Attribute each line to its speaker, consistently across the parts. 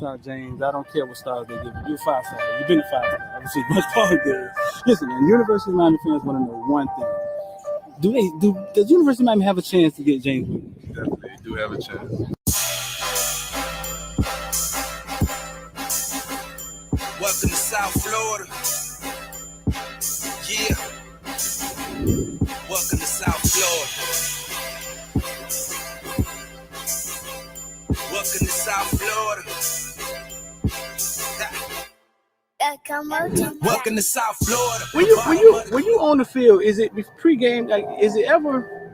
Speaker 1: 5-star, James. I don't care what stars they give you. You're a 5-star. You've been a 5-star. I've seen much taller than. Listen, man, University of Miami fans want to know one thing. Does University of Miami have a chance to get James Williams?
Speaker 2: Definitely, they do have a chance.
Speaker 3: Welcome to South Florida. Yeah. Welcome to South Florida. Welcome to South Florida. Welcome to South Florida.
Speaker 1: When you on the field, is it pregame? Like, is it ever?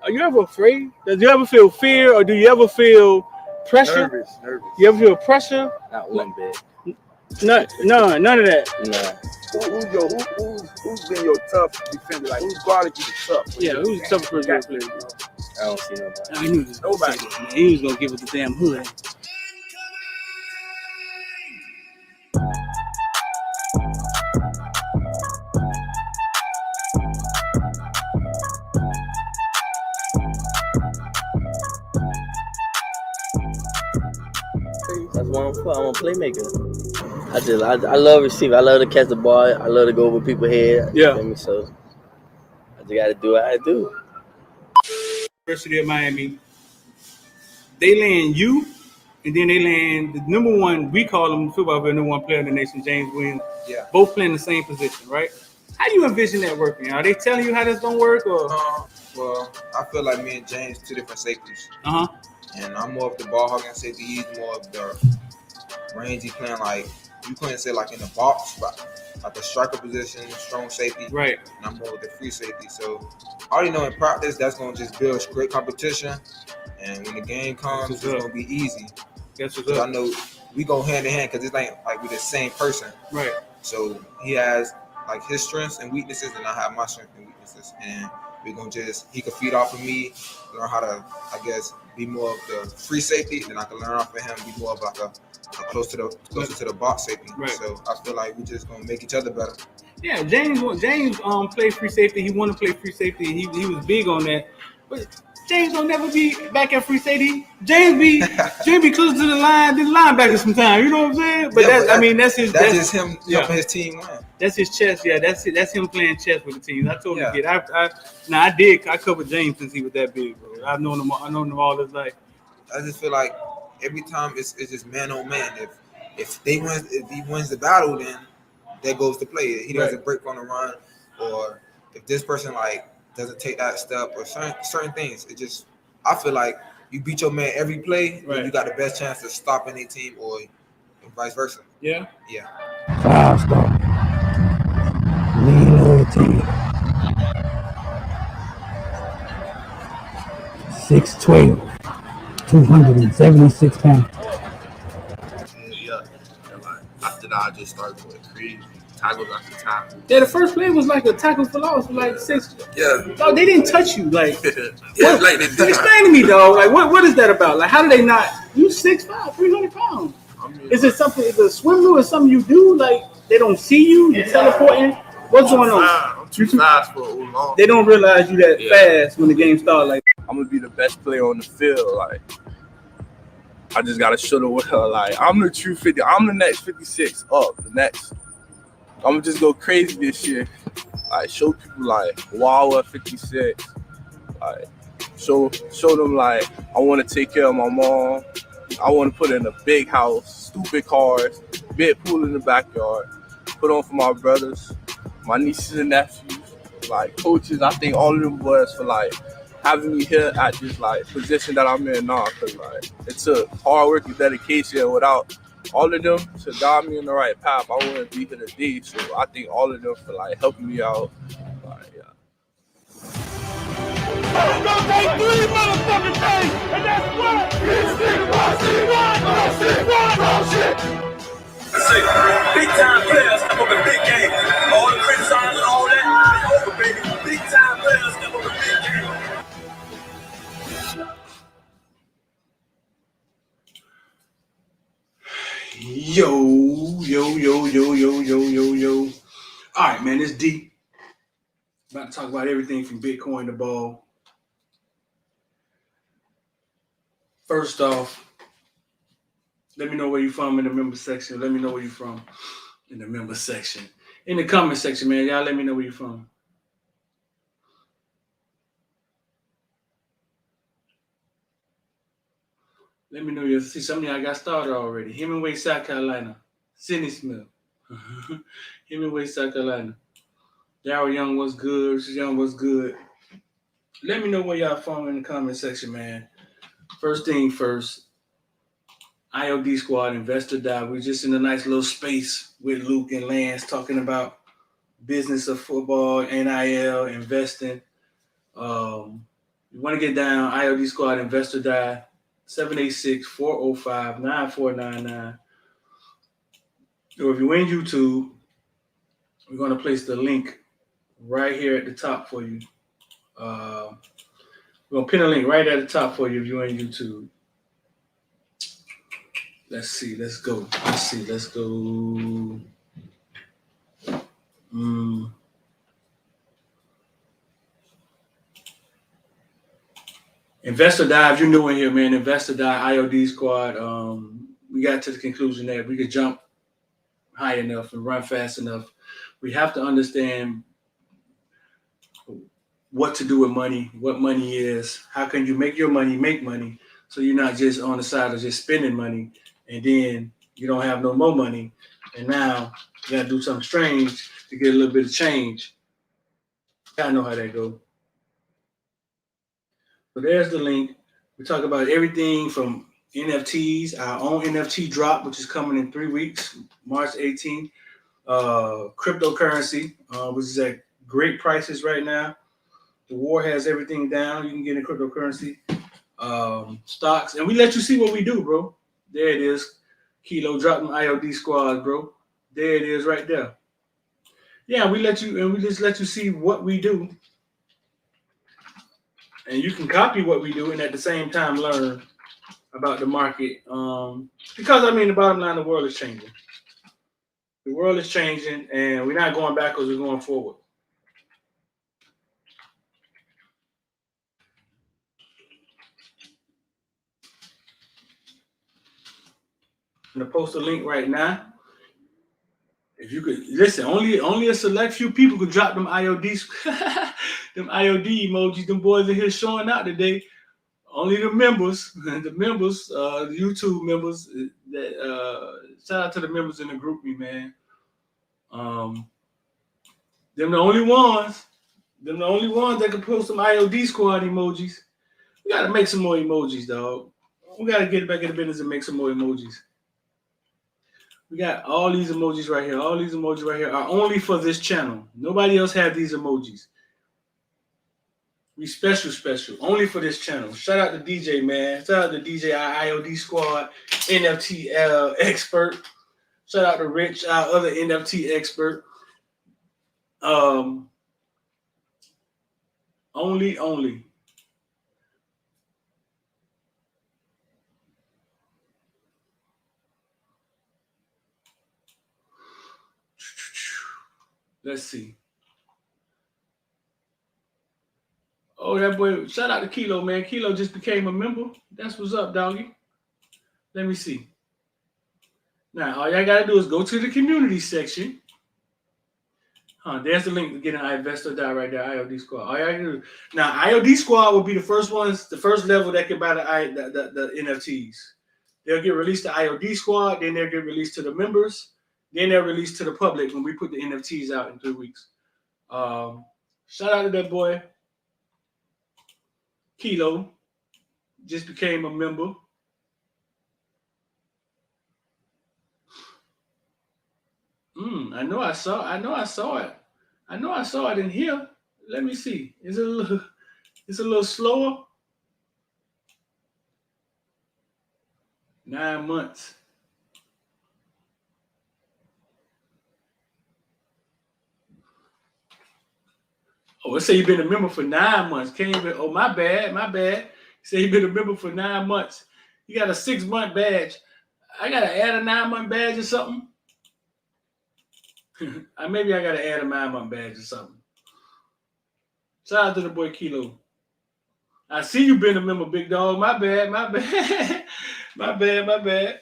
Speaker 1: Are you ever afraid? Does you ever feel fear, or do you ever feel pressure?
Speaker 2: Nervous.
Speaker 1: You ever feel pressure?
Speaker 4: Not one bit.
Speaker 1: None of that.
Speaker 4: Nah.
Speaker 2: Who's been your tough defender? Like, who's guarded you the tough?
Speaker 1: Yeah, who's the toughest person you play?
Speaker 4: I don't see nobody.
Speaker 1: I knew this.
Speaker 2: Nobody.
Speaker 1: He was gonna give us the damn hood.
Speaker 4: That's why I'm a playmaker. I love receiving. I love to catch the ball. I love to go over people's head.
Speaker 1: Yeah.
Speaker 4: You know, so I just got to do what I do.
Speaker 1: University of Miami, they land you, and then they land the number one. We call him football player, number one player in the nation, James Williams.
Speaker 2: Yeah.
Speaker 1: Both playing the same position, right? How do you envision that working? Are they telling you how this gonna work, or?
Speaker 5: Well, I feel like me and James two different safeties.
Speaker 1: Uh huh.
Speaker 5: And I'm more of the ball hogging safety. He's more of the rangy playing, like you couldn't say like in the box, but like a striker position, strong safety.
Speaker 1: Right.
Speaker 5: And I'm more of the free safety. So I already know in practice that's gonna just build great competition. And when the game comes, it's gonna be easy.
Speaker 1: That's what's
Speaker 5: Because
Speaker 1: up.
Speaker 5: I know we go hand in hand because it's like we're the same person.
Speaker 1: Right.
Speaker 5: So he has like his strengths and weaknesses, and I have my strengths and weaknesses. And we're gonna he can feed off of me, learn how to, I guess, be more of the free safety, then I can learn off of him, be more of like a closer to the box safety.
Speaker 1: Right.
Speaker 5: So I feel like we just gonna make each other better.
Speaker 1: Yeah, James played free safety. He wanted to play free safety. He was big on that. But James don't never be back at free safety. James be closer to the line than the linebacker sometimes. You know what I'm saying? But
Speaker 5: yeah,
Speaker 1: that's
Speaker 5: just him helping his team win.
Speaker 1: That's his chess. Yeah, that's it. That's him playing chess with the team. I totally
Speaker 5: Yeah.
Speaker 1: get it. I covered James since he was that big, bro. I've known him all his life.
Speaker 5: I just feel like every time it's just man on man. If he wins the battle, then there goes the play. He doesn't break on the run, or if this person like doesn't take that step, or certain things. I feel like you beat your man every play,
Speaker 1: Right.
Speaker 5: and you got the best chance to stop any team, or vice versa.
Speaker 1: Yeah.
Speaker 5: Yeah.
Speaker 6: 5-star. Lean loyalty. 6'12", 276 pounds.
Speaker 2: Yeah. After that, I just started going crazy. Tackles after tackle.
Speaker 1: Yeah, the first play was like a tackle for loss, like 6.
Speaker 2: Yeah.
Speaker 1: No, they didn't touch you. Like,
Speaker 2: Yeah, like they did.
Speaker 1: explain to me, dog. Like, what is that about? Like, how do they not? You 6'5", 300 pounds.
Speaker 2: I mean,
Speaker 1: Is it something? Is it a swim move or something you do? Like, they don't see you? You're teleporting? What's going on?
Speaker 2: I'm too fast for long.
Speaker 1: They don't realize you that fast when the game starts. Like,
Speaker 7: I'm gonna be the best player on the field. Like, I just gotta show the world. Like, I'm the true 50. I'm the next 56 up. The next. I'm gonna just go crazy this year. Like, show people like, wow, at 56. Like, show them like, I want to take care of my mom. I want to put in a big house, stupid cars, big pool in the backyard. Put on for my brothers, my nieces and nephews, like coaches. I think all of them boys for like having me here at this like position that I'm in now. Cause like it took hard work and dedication. Without all of them to guide me in the right path, I wouldn't be here today. So I think all of them for like helping me out. Like, yeah.
Speaker 8: It's gonna take 3 motherfucking days, and that's what
Speaker 3: Big time players step up in big games. All the criticizing and all that, it's over, baby. Big time players step up in big games.
Speaker 1: Yo. All right, man, it's deep. About to talk about everything from Bitcoin to ball. First off, Let me know where you from in the member section. Let me know where you from in the member section. In the comment section, man. Y'all let me know where you from. Let me know. You see, some of y'all got started already. Hemingway, South Carolina. Sydney Smith. Hemingway, South Carolina. Darryl Young was good. Richard Young was good. Let me know where y'all from in the comment section, man. First thing first. IOD Squad, Investor Dive. We're just in a nice little space with Luke and Lance talking about business of football, NIL, investing. You want to get down, IOD Squad, Investor Dive, 786-405-9499. Or if you're in YouTube, we're going to place the link right here at the top for you. We're going to pin a link right at the top for you if you're in YouTube. Let's see. Let's go. Let's go. Investor Dive, you're new in here, man. Investor Dive, IOD Squad. We got to the conclusion that we could jump high enough and run fast enough. We have to understand what to do with money, what money is, how can you make your money make money, so you're not just on the side of just spending money and then you don't have no more money, and now you got to do something strange to get a little bit of change. I know how that goes. So there's the link. We talk about everything from NFTs, our own NFT drop, which is coming in 3 weeks, March 18th. Cryptocurrency, which is at great prices right now. The war has everything down. You can get in cryptocurrency, stocks, and we let you see what we do, bro. There it is. Kilo dropping IOD Squad, bro. There it is right there. Yeah, we just let you see what we do. And you can copy what we do and at the same time learn about the market. Because, the bottom line, the world is changing. The world is changing, and we're not going backwards, we're going forward. I'm going to post a link right now. If you could listen, only a select few people could drop them IOD them IOD emojis. Them boys in here showing out today. Only the members, the YouTube members. Shout out to the members in the group, man. Them the only ones that can post some IOD Squad emojis. We gotta make some more emojis, dog. We gotta get back in the business and make some more emojis. We got all these emojis right here. All these emojis right here are only for this channel. Nobody else have these emojis. We special, only for this channel. Shout out to DJ, man. Shout out to DJ, our IOD Squad, NFT expert. Shout out to Rich, our other NFT expert. Only. Let's see. Oh, that boy, shout out to Kilo, man. Kilo just became a member. That's what's up, doggy. Let me see. Now, all y'all got to do is go to the community section. There's the link to get an Investor Die right there, IOD Squad. All y'all do. Now, IOD Squad will be the first ones, the first level that can buy the NFTs. They'll get released to IOD Squad, then they'll get released to the members, then they're released to the public when we put the NFTs out in 3 weeks. Shout out to that boy. Kilo just became a member. I know I saw it. I know I saw it in here. Let me see. It's a little slower. 9 months. Oh, let's say you've been a member for 9 months. Can't even. Oh, my bad. Say you've been a member for 9 months. You got a 6-month badge. I gotta add a 9-month badge or something. Maybe I gotta add a 9-month badge or something. Shout out to the boy Kilo. I see you been a member, big dog. My bad. My bad.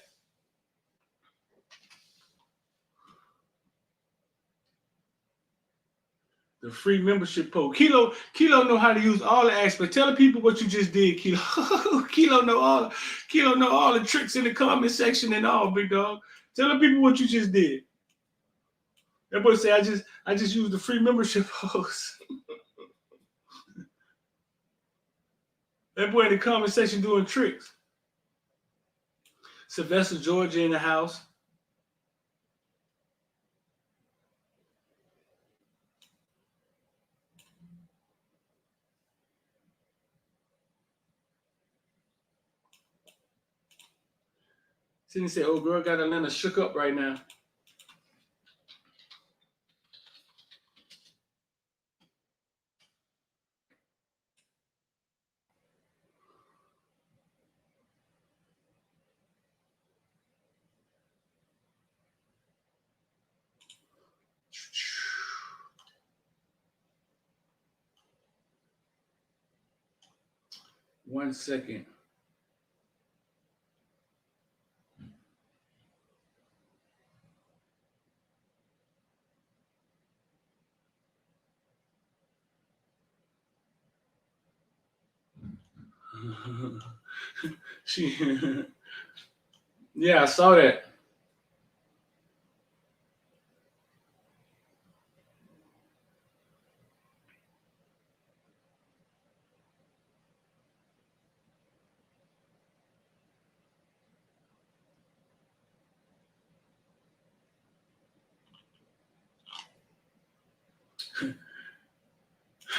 Speaker 1: The free membership poll. Kilo know how to use all the aspects. Tell the people what you just did, Kilo. Kilo know all the tricks in the comment section and all, big dog. Tell the people what you just did. That boy say I just used the free membership post. That boy in the comment section doing tricks. Sylvester Georgia in the house. Sydney said, "Oh, girl, got Atlanta shook up right now." One second. Yeah, I saw that.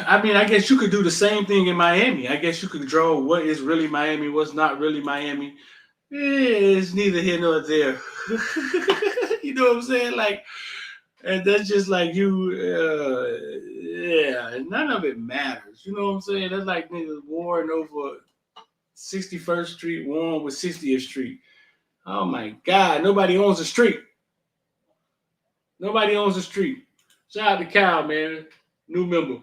Speaker 1: I mean, I guess you could do the same thing in Miami. I guess you could draw what is really Miami, what's not really Miami. It's neither here nor there. You know what I'm saying? Like, and that's just like you, yeah, none of it matters. You know what I'm saying? That's like niggas warring over 61st Street, warring with 60th Street. Oh my God, nobody owns the street. Nobody owns the street. Shout out to Cal, man. New member.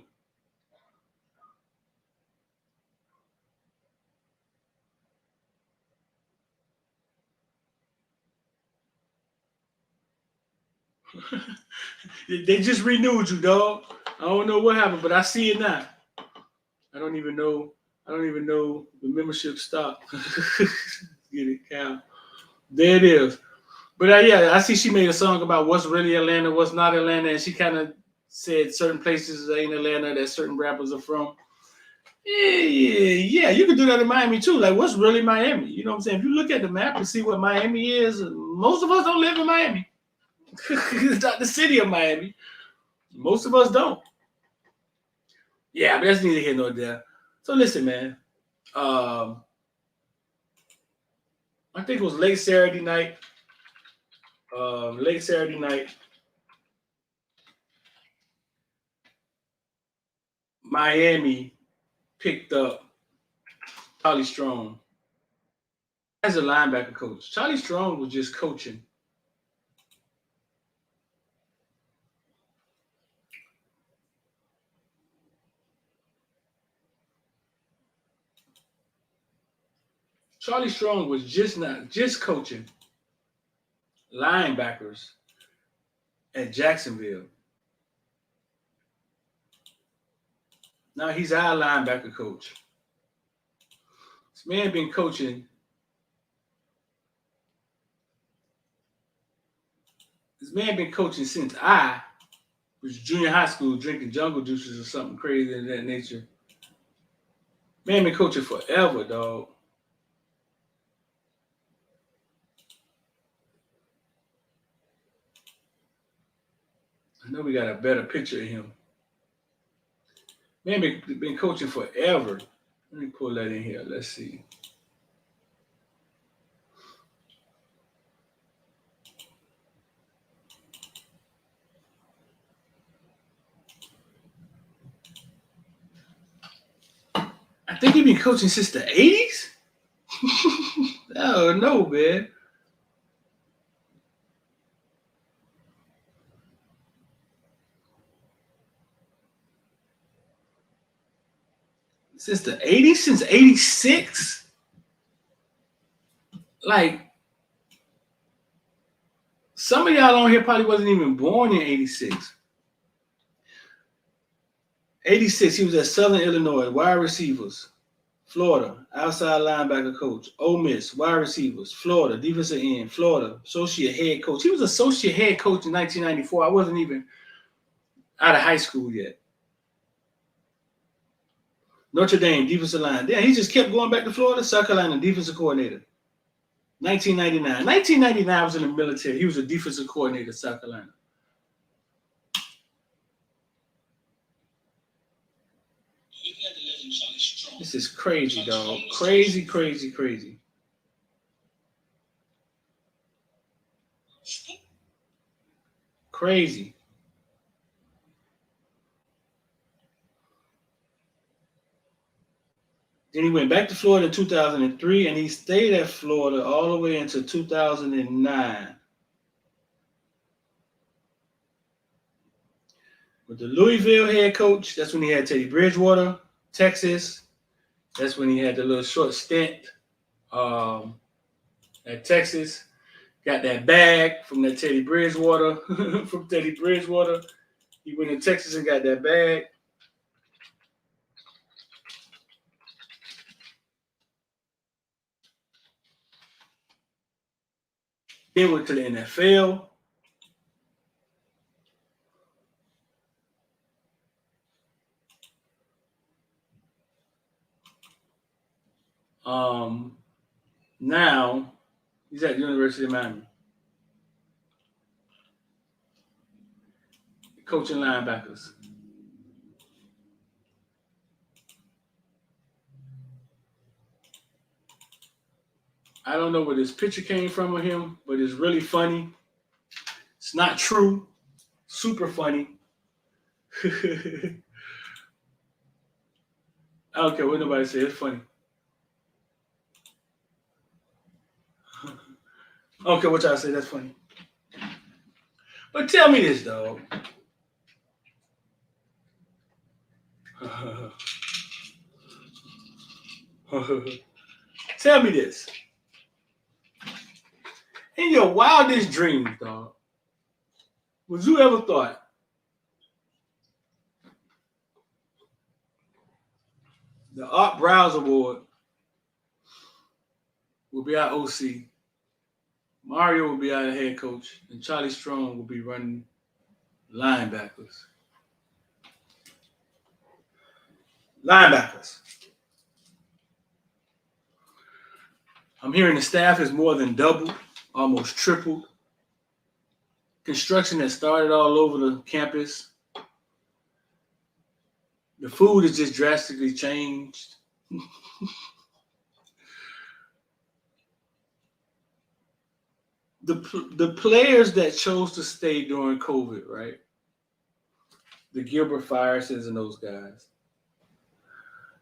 Speaker 1: They just renewed you, dog. I don't know what happened, but I see it now. I don't even know the membership stopped. Get it, Cal. There it is. But yeah, I see she made a song about what's really Atlanta, what's not Atlanta, and she kind of said certain places ain't Atlanta that certain rappers are from. Yeah, you can do that in Miami too. Like, what's really Miami? You know what I'm saying? If you look at the map and see what Miami is, most of us don't live in Miami. It's not the city of Miami. Most of us don't. Yeah, but that's neither here nor there. So listen, man. I think it was late Saturday night. Miami picked up Charlie Strong as a linebacker coach. Charlie Strong was just coaching. Charlie Strong was just coaching linebackers at Jacksonville. Now he's our linebacker coach. This man been coaching. This man been coaching since I was junior high school, drinking jungle juices or something crazy of that nature. Man been coaching forever, dog. I know we got a better picture of him. Man been coaching forever. Let me pull that in here. Let's see. I think he been coaching since the 80s? Oh, no, man. Since the 80s? Since 86? Like, some of y'all on here probably wasn't even born in 86. 86, he was at Southern Illinois, wide receivers. Florida, outside linebacker coach. Ole Miss, wide receivers. Florida, defensive end. Florida, associate head coach. He was associate head coach in 1994. I wasn't even out of high school yet. Notre Dame, defensive line. Damn, he just kept going back to Florida. South Carolina, defensive coordinator. 1999. 1999 I was in the military. He was a defensive coordinator at South Carolina. This is crazy, dog. Crazy, crazy, crazy. Crazy. Then he went back to Florida in 2003, and he stayed at Florida all the way until 2009. With the Louisville head coach, that's when he had Teddy Bridgewater. Texas, that's when he had the little short stint at Texas. Got that bag from that Teddy Bridgewater. From Teddy Bridgewater. He went to Texas and got that bag. Then went to the NFL. Now he's at the University of Miami. Coaching linebackers. I don't know where this picture came from of him, but it's really funny. It's not true. Super funny. I don't care what nobody says. It's funny. I don't care what y'all say. That's funny. But tell me this, dog. Tell me this. In your wildest dreams, dog, would you ever thought the Art Browse Award will be our OC, Mario will be our head coach, and Charlie Strong will be running linebackers? Linebackers. I'm hearing the staff is more than doubled, almost tripled. Construction has started all over the campus. The food has just drastically changed. The players that chose to stay during COVID, right? The Gilbert Firesons and those guys.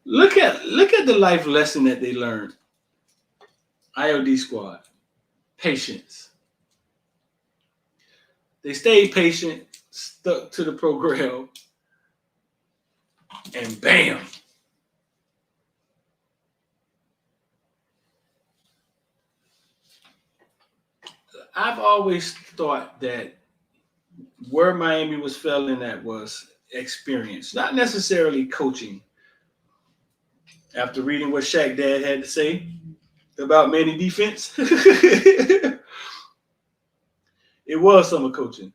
Speaker 1: Look at the life lesson that they learned. IOD Squad. Patience. They stayed patient, stuck to the program, and bam. I've always thought that where Miami was failing at was experience, not necessarily coaching. After reading what Shaq Dad had to say about Manny defense, it was some of coaching.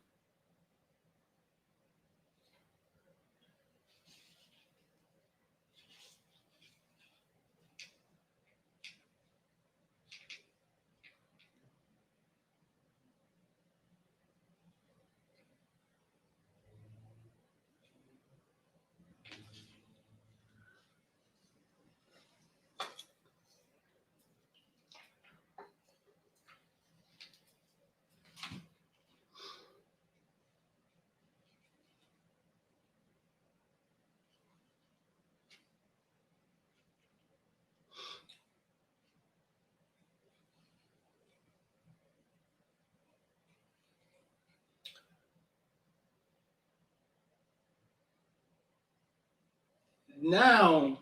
Speaker 1: Now,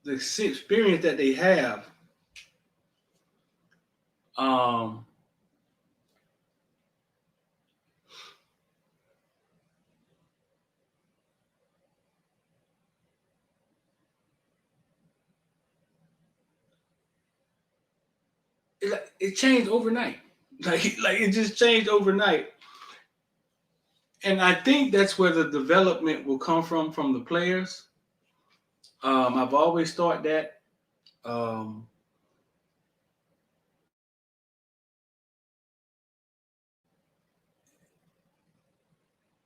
Speaker 1: the experience that they have, it changed overnight. Like it just changed overnight. And I think that's where the development will come from the players. I've always thought that.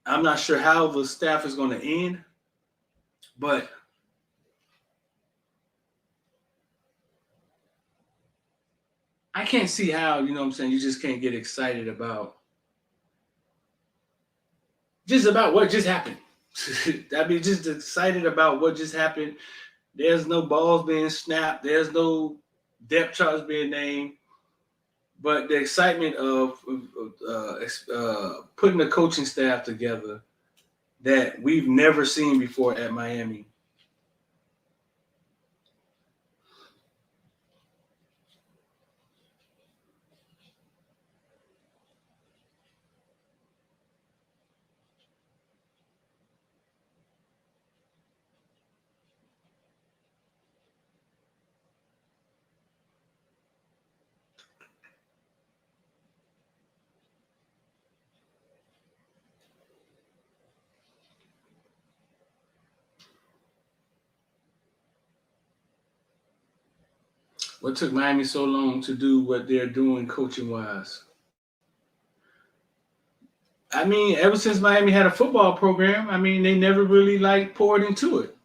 Speaker 1: I'm not sure how the staff is going to end, but I can't see how, you know what I'm saying, you just can't get excited about what just happened. I mean, just excited about what just happened. There's no balls being snapped. There's no depth charts being named. But the excitement of putting the coaching staff together that we've never seen before at Miami. What took Miami so long to do what they're doing coaching-wise? I mean, ever since Miami had a football program, I mean, they never really poured into it.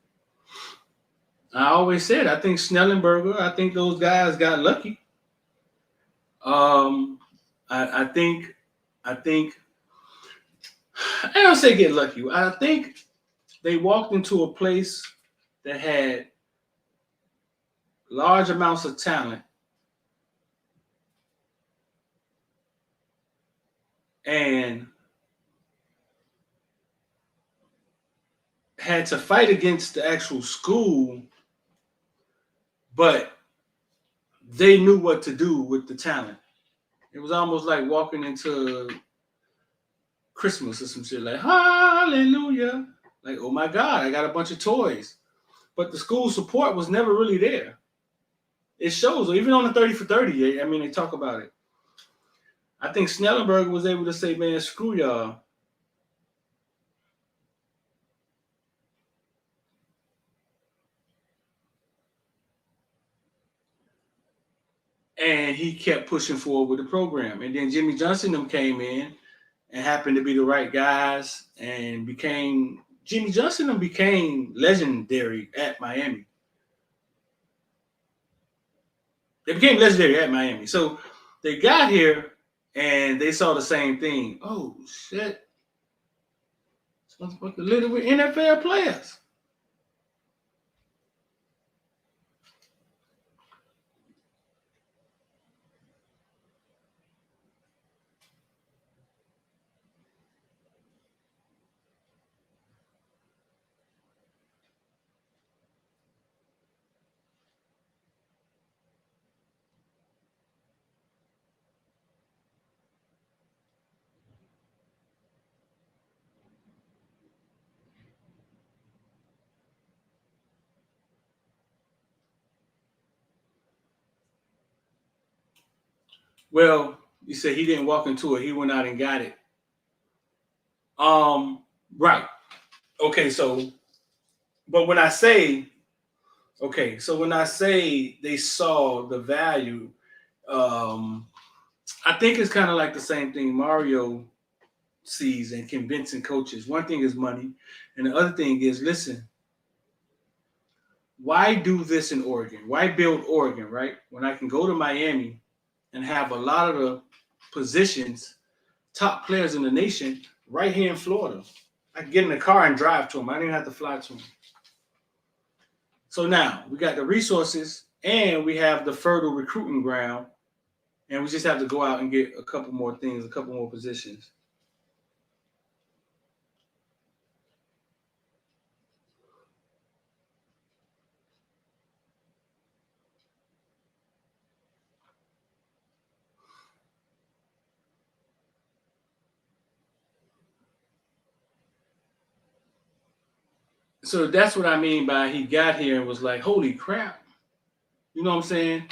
Speaker 1: I always said, I think Snellenberger, I think those guys got lucky. I think I don't say get lucky. I think they walked into a place that had large amounts of talent and had to fight against the actual school, but they knew what to do with the talent. It was almost like walking into Christmas or some shit, like, hallelujah. Like, oh my God, I got a bunch of toys. But the school support was never really there. It shows, even on the 30 for 30, I mean, they talk about it. I think Snellenberger was able to say, man, screw y'all. And he kept pushing forward with the program. And then Jimmy Johnson them came in and happened to be the right guys and Jimmy Johnson them became legendary at Miami. They became legendary at Miami. So they got here and they saw the same thing. Oh, shit. This motherfucker littered with NFL players. Well, you said he didn't walk into it. He went out and got it. Right. Okay, so, but when I say they saw the value, I think it's kind of like the same thing Mario sees in convincing coaches. One thing is money, and the other thing is, listen, why do this in Oregon? Why build Oregon, right? When I can go to Miami and have a lot of the positions, top players in the nation, right here in Florida. I can get in the car and drive to them. I don't even have to fly to them. So now we got the resources and we have the fertile recruiting ground, and we just have to go out and get a couple more things, a couple more positions. So that's what I mean by he got here and was like, holy crap. You know what I'm saying?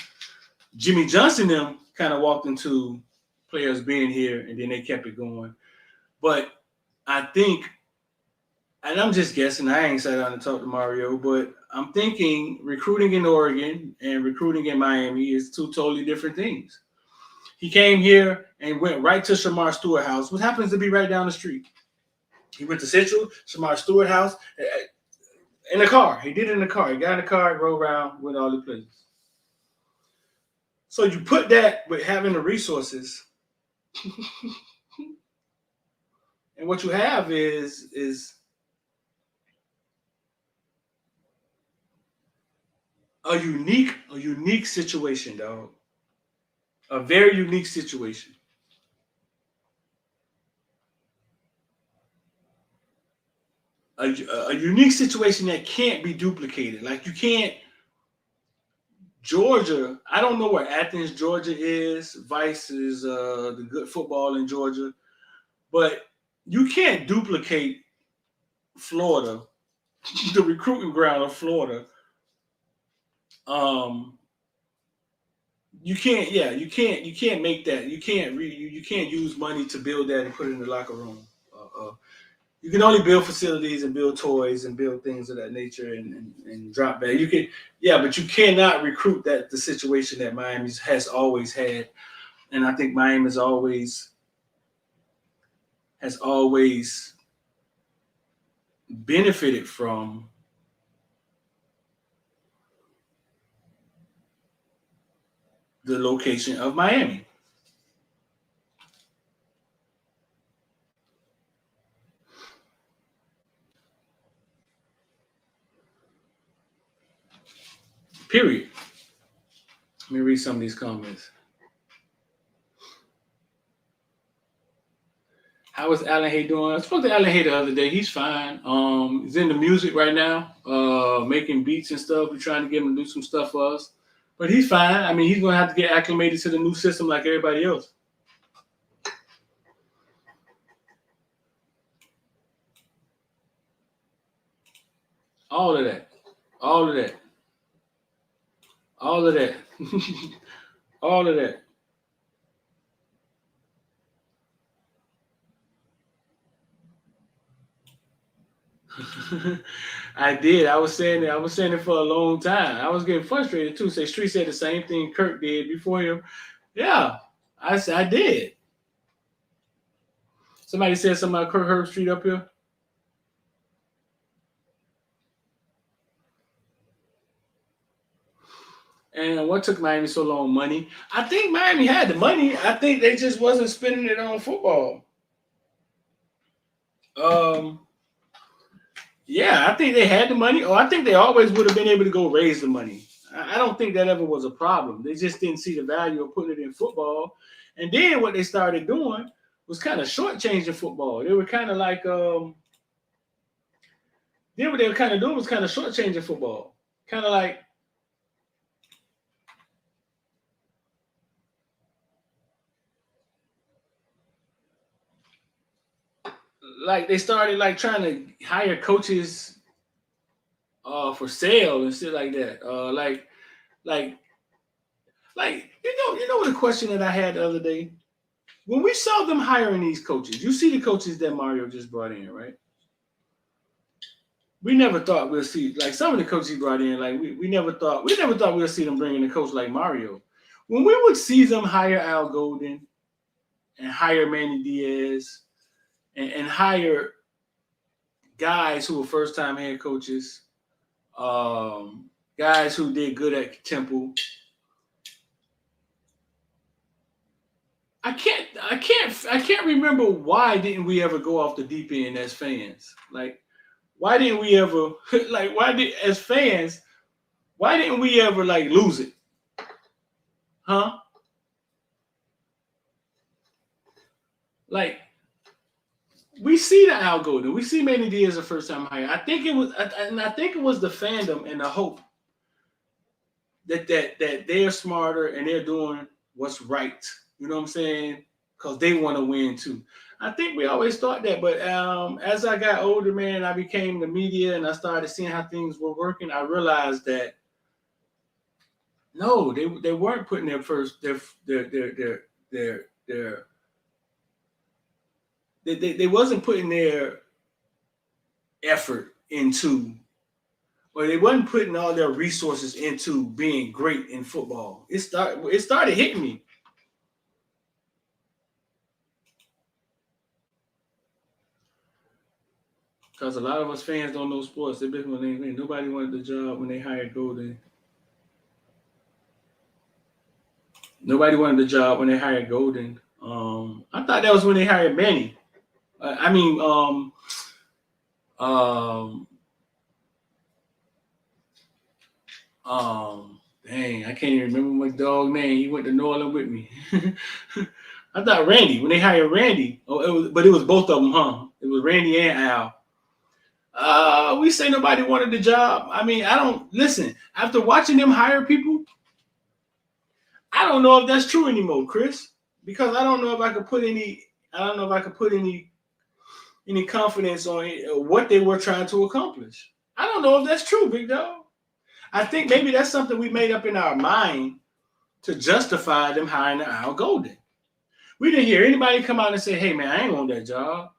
Speaker 1: Jimmy Johnson them kind of walked into players being here, and then they kept it going. But I think, and I'm just guessing, I ain't sat down and talked to Mario, but I'm thinking recruiting in Oregon and recruiting in Miami is two totally different things. He came here and went right to Shamar Stewart house, what happens to be right down the street. He went to Central, Shamar Stewart house, in a car. He did it in the car. He got in the car, drove around, went all the places. So you put that with having the resources, and what you have is a unique situation, dog. A very unique situation. A unique situation that can't be duplicated. Like you can't. Georgia, I don't know where Athens, Georgia is. Vice is the good football in Georgia, but you can't duplicate Florida, the recruiting ground of Florida. You can't. Yeah, you can't make that. You can't use money to build that and put it in the locker room. You can only build facilities and build toys and build things of that nature and drop back. You can, yeah, but you cannot recruit the situation that Miami has always had, and I think Miami has always benefited from the location of Miami. Period. Let me read some of these comments. How is Alan Hay doing? I spoke to Alan Hay the other day. He's fine. He's into music right now, making beats and stuff. We're trying to get him to do some stuff for us. But he's fine. I mean, he's going to have to get acclimated to the new system like everybody else. All of that. All of that. All of that. All of that. I did. I was saying it for a long time. I was getting frustrated too. Say Street said the same thing Kirk did before him. Yeah, I did. Somebody said something about Kirk Herbstreit up here. And what took Miami so long? Money. I think Miami had the money. I think they just wasn't spending it on football. Yeah, I think they had the money. I think they always would have been able to go raise the money. I don't think that ever was a problem. They just didn't see the value of putting it in football. And then what they started doing was kind of shortchanging football. They were kind of like, then what they were kind of doing was kind of shortchanging football. Kind of like they started like trying to hire coaches for sale and shit like that. Like you know what the question that I had the other day? When we saw them hiring these coaches, you see the coaches that Mario just brought in, right? We never thought we'll see like some of the coaches he brought in, like we never thought we'll see them bring in a coach like Mario. When we would see them hire Al Golden and hire Manny Diaz and hire guys who were first-time head coaches, guys who did good at Temple. I can't remember why didn't we ever go off the deep end as fans? Like, why didn't we ever like? Why didn't we ever like lose it? Huh? Like, we see the Al Golden, we see Manny Diaz the first time hire. I think it was the fandom and the hope that they're smarter and they're doing what's right. You know what I'm saying? Because they want to win too. I think we always thought that, but as I got older, man, I became the media and I started seeing how things were working. I realized that No, they weren't putting their they wasn't putting their effort into, or they wasn't putting all their resources into being great in football. It started hitting me. Because a lot of us fans don't know sports. Nobody wanted the job when they hired Golden. Nobody wanted the job when they hired Golden. I thought that was when they hired Manny. Dang, I can't even remember my dog name. He went to New Orleans with me. I thought Randy, when they hired Randy. But it was both of them, huh? It was Randy and Al. We say nobody wanted the job. I mean, I don't listen. After watching them hire people, I don't know if that's true anymore, Chris. Because I don't know if I could put any confidence on what they were trying to accomplish. I don't know if that's true, big dog. I think maybe that's something we made up in our mind to justify them hiring Al Golden. We didn't hear anybody come out and say, hey, man, I ain't want that job.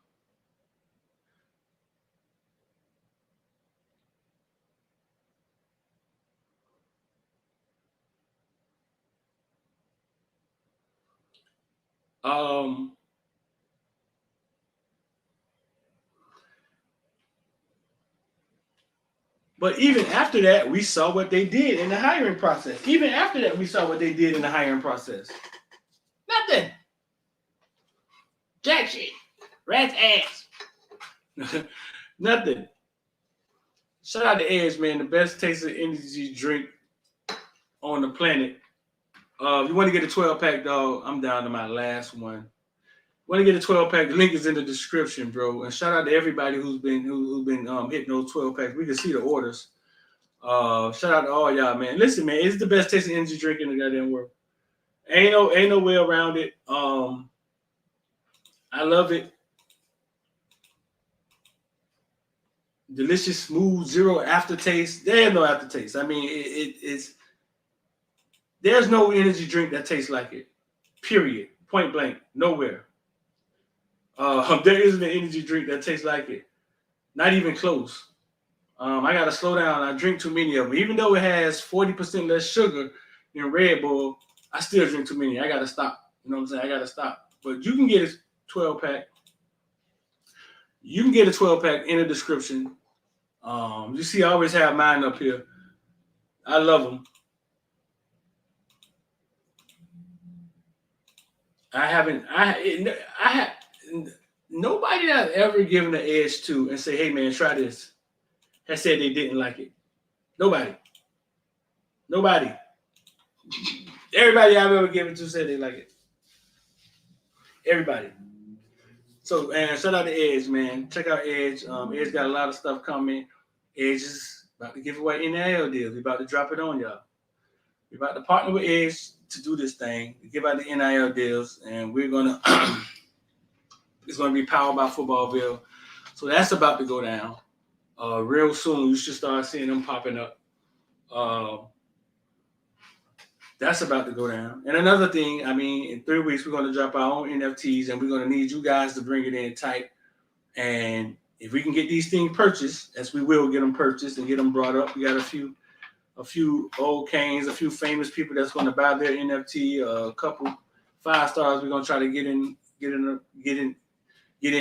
Speaker 1: But even after that, we saw what they did in the hiring process. Even after that, we saw what they did in the hiring process. Nothing. Jack shit. Rat's ass. Nothing. Shout out to Edge, man. The best tasting energy drink on the planet. If you want to get a 12-pack, dog, I'm down to my last one. Want to get a 12-pack? The link is in the description, bro. And shout out to everybody who's been hitting those 12-packs. We can see the orders. Shout out to all y'all, man. Listen, man, it's the best tasting energy drink in the goddamn world. Ain't no way around it. I love it. Delicious, smooth, zero aftertaste. There's no aftertaste. I mean, it's there's no energy drink that tastes like it. Period. Point blank. Nowhere. There isn't an energy drink that tastes like it. Not even close. I gotta slow down. I drink too many of them. Even though it has 40% less sugar than Red Bull, I still drink too many. I gotta stop. You know what I'm saying? I gotta stop. But you can get a 12-pack. You can get a 12-pack in the description. You see, I always have mine up here. I love them. Nobody that I've ever given an edge to and say, hey man, try this, has said they didn't like it. Nobody. Everybody I've ever given to said they like it. Everybody. So, and shout out to Edge, man. Check out Edge. Edge got a lot of stuff coming. Edge is about to give away NIL deals. We're about to drop it on y'all. We're about to partner with Edge to do this thing, to give out the NIL deals, and we're gonna it's gonna be powered by Footballville. So that's about to go down. Real soon, you should start seeing them popping up. That's about to go down. And another thing, I mean, in 3 weeks, we're going to drop our own NFTs, and we're going to need you guys to bring it in tight. And if we can get these things purchased, as we will get them purchased and get them brought up, we got a few old canes, a few famous people that's going to buy their NFT, a couple 5 stars. We're going to try to get in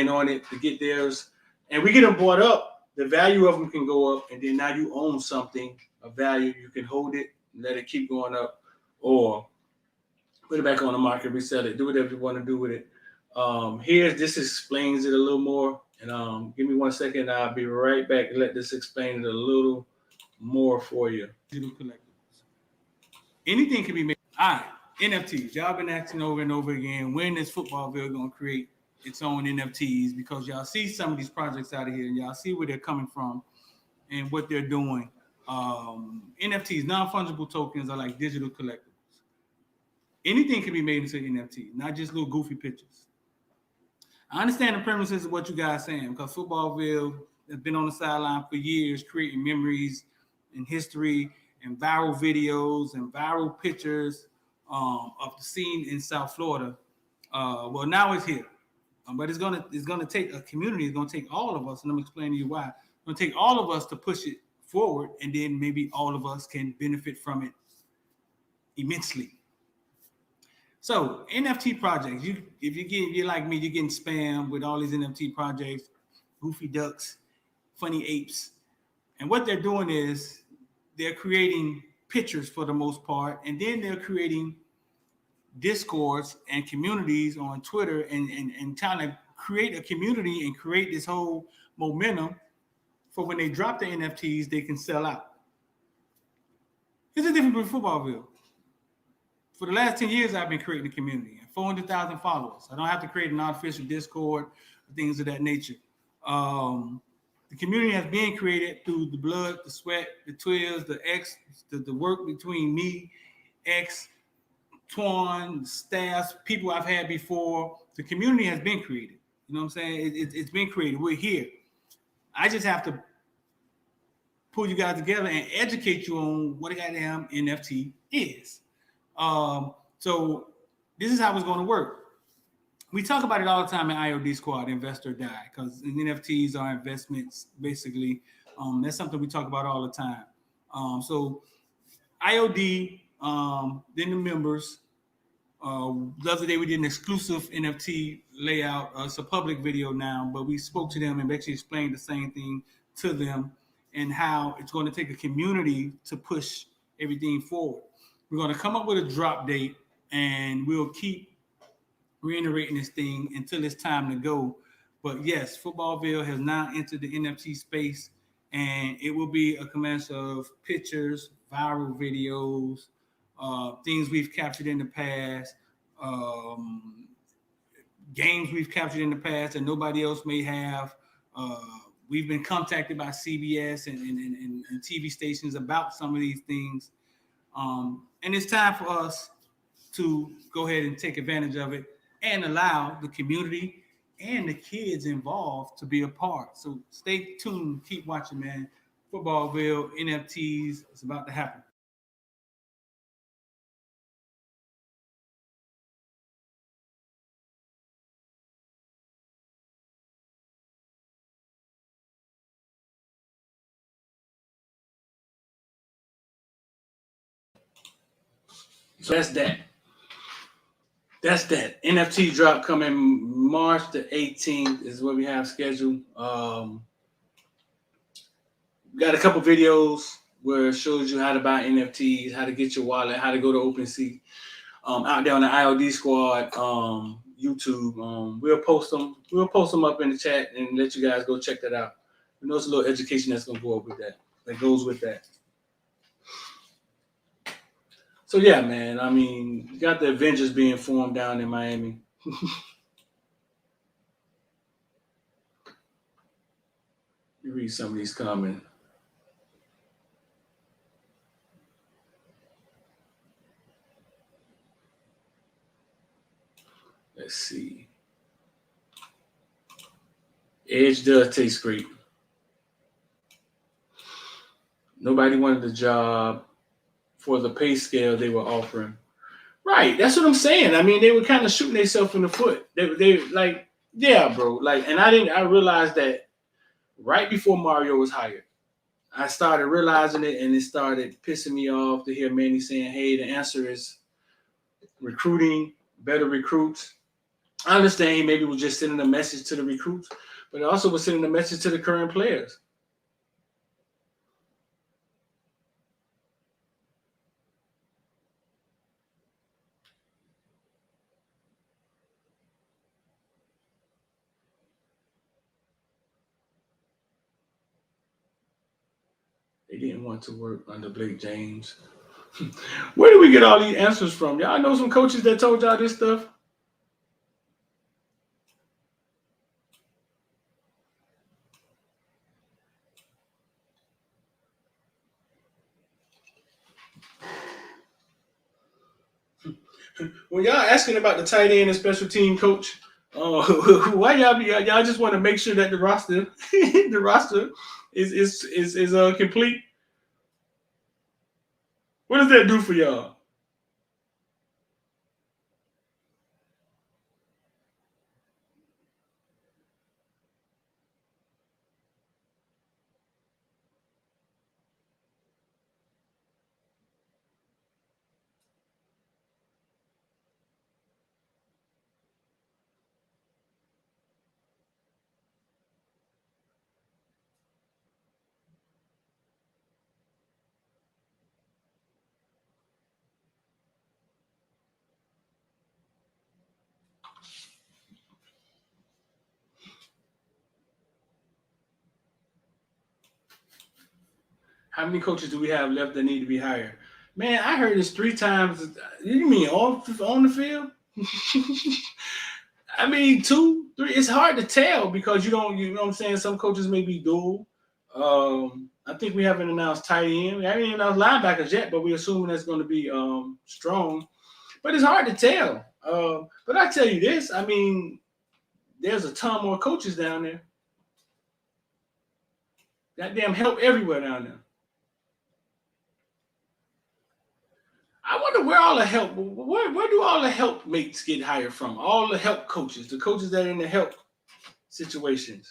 Speaker 1: on it to get theirs. And we get them bought up, the value of them can go up, and then now you own something of value. You can hold it and let it keep going up, or put it back on the market, resell it, do whatever you want to do with it. This explains it a little more. And give me 1 second, I'll be right back and let this explain it a little more for you. Anything can be made. All right, NFTs. Y'all been asking over and over again, when is Footballville going to create its own NFTs? Because y'all see some of these projects out of here, and y'all see where they're coming from and what they're doing. NFTs, non-fungible tokens, are like digital collectibles. Anything can be made into an NFT, not just little goofy pictures. I understand the premises of what you guys are saying, because Footballville has been on the sideline for years, creating memories and history and viral videos and viral pictures of the scene in South Florida. Well, now it's here, but it's gonna take a community. It's gonna take all of us, and I'm explaining to you why. It's gonna take all of us to push it forward, and then maybe all of us can benefit from it immensely. So NFT projects, if you're like me, you're getting spammed with all these NFT projects, goofy ducks, funny apes, and what they're doing is they're creating pictures for the most part, and then they're creating discords and communities on Twitter and trying to create a community and create this whole momentum for when they drop the NFTs, they can sell out. It's a difference with footballville. For the last 10 years, I've been creating a community, 400,000 followers. I don't have to create an artificial Discord, things of that nature. The community has been created through the blood, the sweat, the toils, the work between me, X, Twan, staff, people I've had before. The community has been created. You know what I'm saying? It's been created. We're here. I just have to pull you guys together and educate you on what a goddamn NFT is. So this is how it's going to work. We talk about it all the time in IOD Squad, Invest or Die, because NFTs are investments, basically. That's something we talk about all the time. So IOD, then the members. The other day we did an exclusive NFT layout. It's a public video now, but we spoke to them and basically explained the same thing to them and how it's going to take a community to push everything forward. We're going to come up with a drop date, and we'll keep reiterating this thing until it's time to go. But yes, Footballville has now entered the NFT space, and it will be a combination of pictures, viral videos, things we've captured in the past, games we've captured in the past that nobody else may have. We've been contacted by CBS and TV stations about some of these things. And it's time for us to go ahead and take advantage of it and allow the community and the kids involved to be a part. So stay tuned, keep watching, man. Footballville, NFTs, it's about to happen. So that's that. That's that. NFT drop coming March the 18th is what we have scheduled. Got a couple videos where it shows you how to buy NFTs, how to get your wallet, how to go to OpenSea. Out there on the IOD Squad YouTube. We'll post them. We'll post them up in the chat and let you guys go check that out. You know, it's a little education that's gonna go up with that. That goes with that. So yeah, man. I mean, you got the Avengers being formed down in Miami. You read some of these comments. Let's see. Edge does taste great. Nobody wanted the job for the pay scale they were offering. Right, that's what I'm saying. I mean, they were kind of shooting themselves in the foot. They like, yeah, bro. Like, and I realized that right before Mario was hired. I started realizing it, and it started pissing me off to hear Manny saying, hey, the answer is recruiting, better recruits. I understand he maybe was just sending a message to the recruits, but it also was sending a message to the current players. They didn't want to work under Blake James. Where do we get all these answers from? Y'all know some coaches that told y'all this stuff? When y'all asking about the tight end and special team coach, why y'all just want to make sure that the roster is complete? What does that do for y'all? How many coaches do we have left that need to be hired? Man, I heard this 3 times. You mean on the field? I mean, 2, 3. It's hard to tell because you know what I'm saying? Some coaches may be dual. I think we haven't announced tight end. We haven't even announced linebackers yet, but we're assuming that's going to be strong. But it's hard to tell. But I tell you this, I mean, there's a ton more coaches down there. Goddamn help everywhere down there. I wonder where all the help, where do all the help mates get hired from? All the help coaches, the coaches that are in the help situations.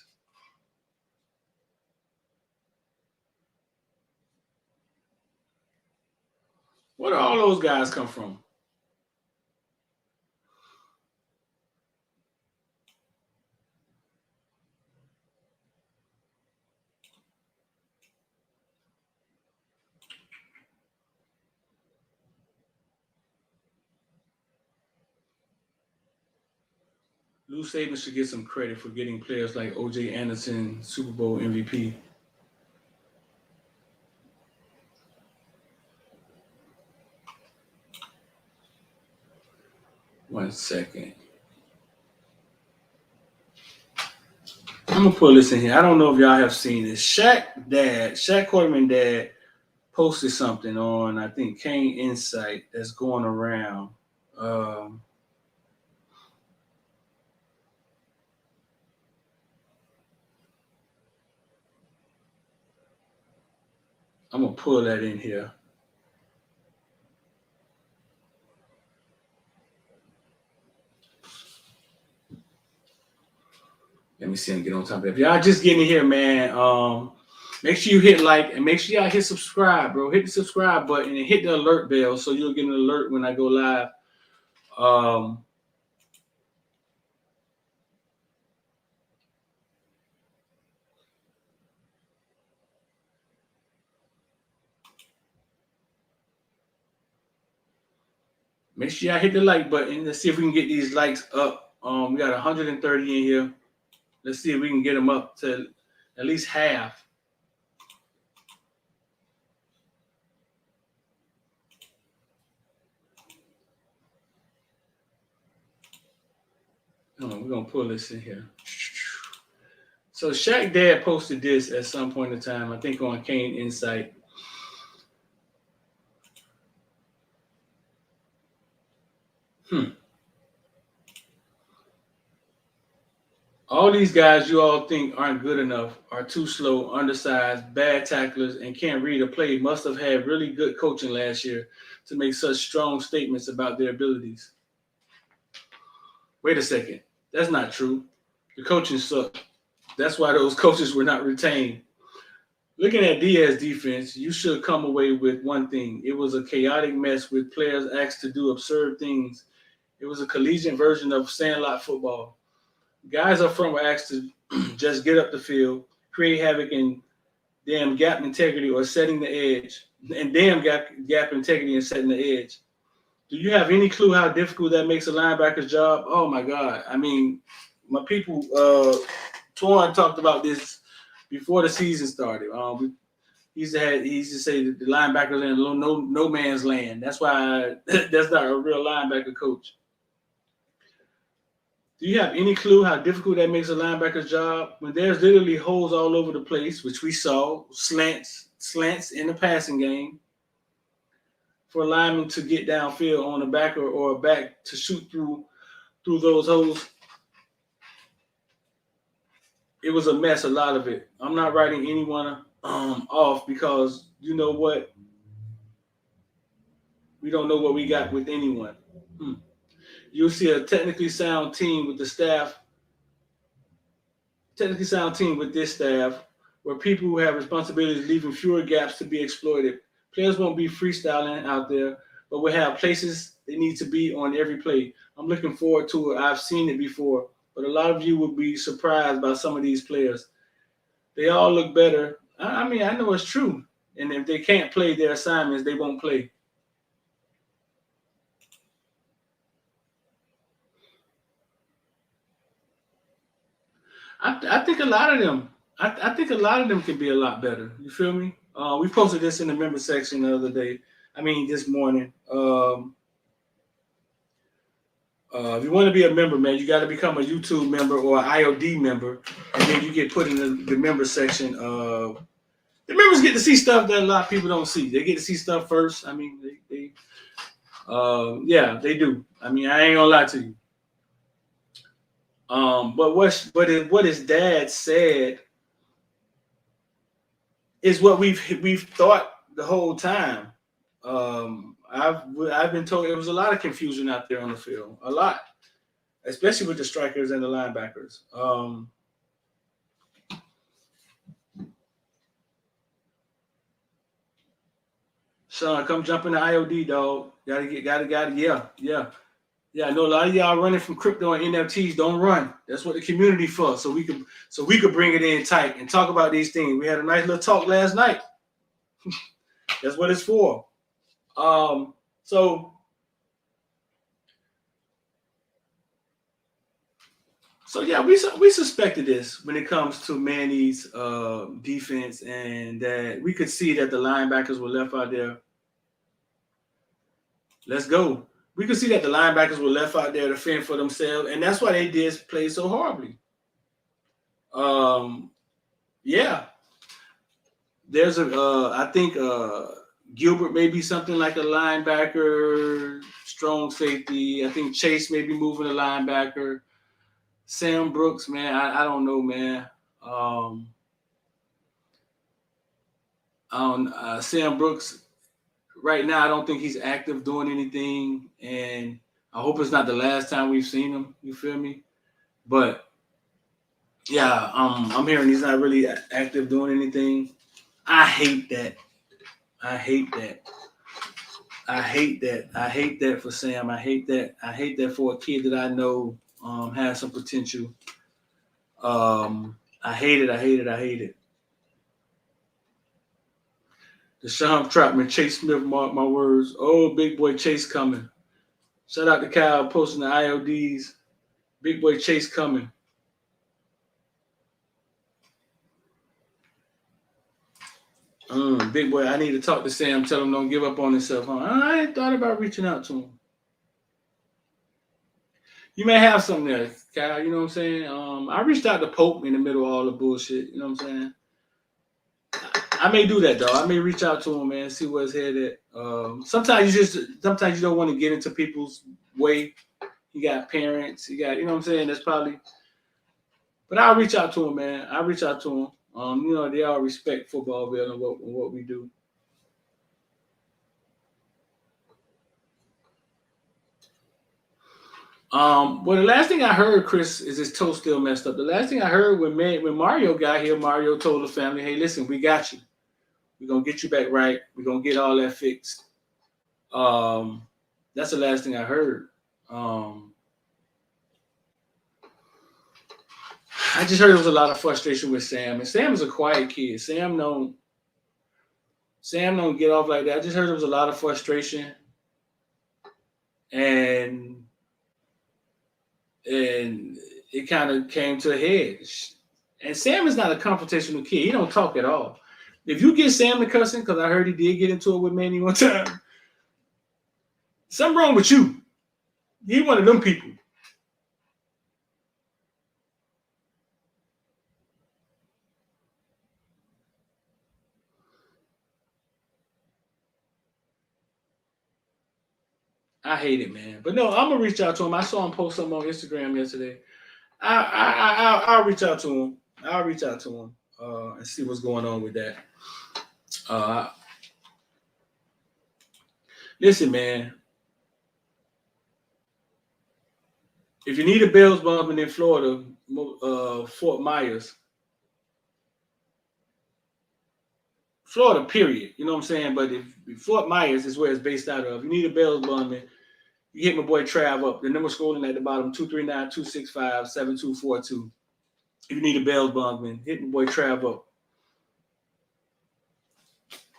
Speaker 1: Where do all those guys come from? Lou Saban should get some credit for getting players like O.J. Anderson, Super Bowl MVP. One second. I'm gonna pull this in here. I don't know if y'all have seen this. Shaq Quarterman dad, posted something on I think Kane Insight that's going around. I'm gonna pull that in here. Let me see and get on top of it. If y'all just getting here, man, make sure you hit like and make sure y'all hit subscribe, bro. Hit the subscribe button and hit the alert bell so you'll get an alert when I go live. Make sure y'all hit the like button. Let's see if we can get these likes up. We got 130 in here. Let's see if we can get them up to at least half. We're gonna pull this in here. So Shaq dad posted this at some point in time, I think on Kane Insight. All these guys you all think aren't good enough, are too slow, undersized, bad tacklers, and can't read a play must have had really good coaching last year to make such strong statements about their abilities. Wait a second. That's not true. The coaching sucked. That's why those coaches were not retained. Looking at Diaz's defense, you should come away with one thing. It was a chaotic mess with players asked to do absurd things. It was a collegiate version of sandlot football. Guys up front were asked to just get up the field, create havoc, and damn gap integrity or setting the edge. And damn gap integrity and setting the edge. Do you have any clue how difficult that makes a linebacker's job? Oh my God. I mean, my people, Twan talked about this before the season started. He used to say that the linebackers in no man's land. That's why that's not a real linebacker coach. Do you have any clue how difficult that makes a linebacker's job? When there's literally holes all over the place, which we saw, slants in the passing game, for a lineman to get downfield on a backer or a back to shoot through those holes. It was a mess, a lot of it. I'm not writing anyone off because you know what? We don't know what we got with anyone. You'll see a technically sound team with the staff, technically sound team with this staff, where people who have responsibilities leaving fewer gaps to be exploited. Players won't be freestyling out there, but will have places they need to be on every play. I'm looking forward to it. I've seen it before, but a lot of you will be surprised by some of these players. They all look better. I mean, I know it's true. And if they can't play their assignments, they won't play. I think a lot of them. I think a lot of them can be a lot better. You feel me? We posted this in the member section the other day. I mean, this morning. If you want to be a member, man, you got to become a YouTube member or an IOD member, and then you get put in the member section. The members get to see stuff that a lot of people don't see. They get to see stuff first. I mean, yeah, they do. I mean, I ain't gonna lie to you. But what his dad said is what we've thought the whole time. I've been told it was a lot of confusion out there on the field, a lot, especially with the strikers and the linebackers. Sean, come jump in the IOD, dog. Yeah. I know a lot of y'all running from crypto and NFTs. Don't run. That's what the community for. So we could bring it in tight and talk about these things. We had a nice little talk last night. That's what it's for. So yeah, we suspected this when it comes to Manny's defense, and that we could see that the linebackers were left out there. Let's go. We could see that the linebackers were left out there to fend for themselves, and that's why they did play so horribly. Yeah. There's I think Gilbert may be something like a linebacker, strong safety. I think Chase may be moving a linebacker. Sam Brooks, man, I don't know, man. Sam Brooks, right now, I don't think he's active doing anything, and I hope it's not the last time we've seen him. You feel me? But yeah, I'm hearing he's not really active doing anything. I hate that. I hate that for Sam. I hate that for a kid that I know has some potential. I hate it. Deshaun Trotman, Chase Smith, mark my words. Oh, big boy Chase coming. Shout out to Kyle posting the IODs. Big boy Chase coming. Big boy, I need to talk to Sam. Tell him don't give up on himself. Huh? I ain't thought about reaching out to him. You may have something there, Kyle. You know what I'm saying? I reached out to Pope in the middle of all the bullshit. You know what I'm saying? I may do that, though. I may reach out to him, man, see where his head at. Sometimes you don't want to get into people's way. You got parents. You know what I'm saying? That's probably. But I'll reach out to him, man. I'll reach out to him. They all respect football, and what we do. Well, the last thing I heard, Chris, is his toe still messed up. The last thing I heard when Mario got here, Mario told the family, "Hey, listen, we got you. We're gonna get you back right. We're gonna get all that fixed." That's the last thing I heard. I just heard there was a lot of frustration with Sam, and Sam is a quiet kid. Sam don't get off like that. I just heard there was a lot of frustration, and it kind of came to a head. And Sam is not a confrontational kid. He don't talk at all. If you get Sam to cussing, because I heard he did get into it with Manny one time, something wrong with you. He one of them people. I hate it, man. But no, I'm gonna reach out to him. I saw him post something on Instagram yesterday. I'll reach out to him. And see what's going on with that. Listen, man. If you need a Bills bumping in Florida, Fort Myers, Florida, period. You know what I'm saying? But if Fort Myers is where it's based out of, you need a Bills bumping, you hit my boy Trav up. The number scrolling at the bottom, 239-265-7242. If you need a Bills bumping, hit my boy Trav up.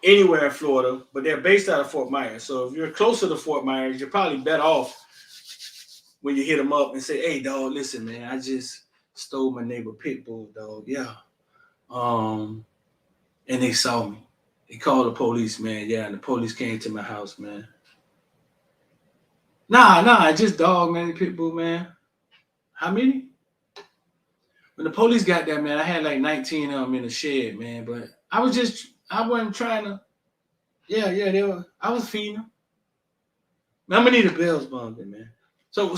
Speaker 1: Anywhere in Florida, but they're based out of Fort Myers. So if you're closer to Fort Myers, you're probably better off when you hit them up and say, "Hey, dog, listen, man, I just stole my neighbor pit bull, dog. Yeah. And they saw me. They called the police, man. Yeah, and the police came to my house, man. Nah, just dog, man, pit bull, man. How many? When the police got there, man, I had like 19 of them in the shed, man. But I wasn't trying to. Yeah, I was feeding them. I'm gonna need a Bills bumping, man. So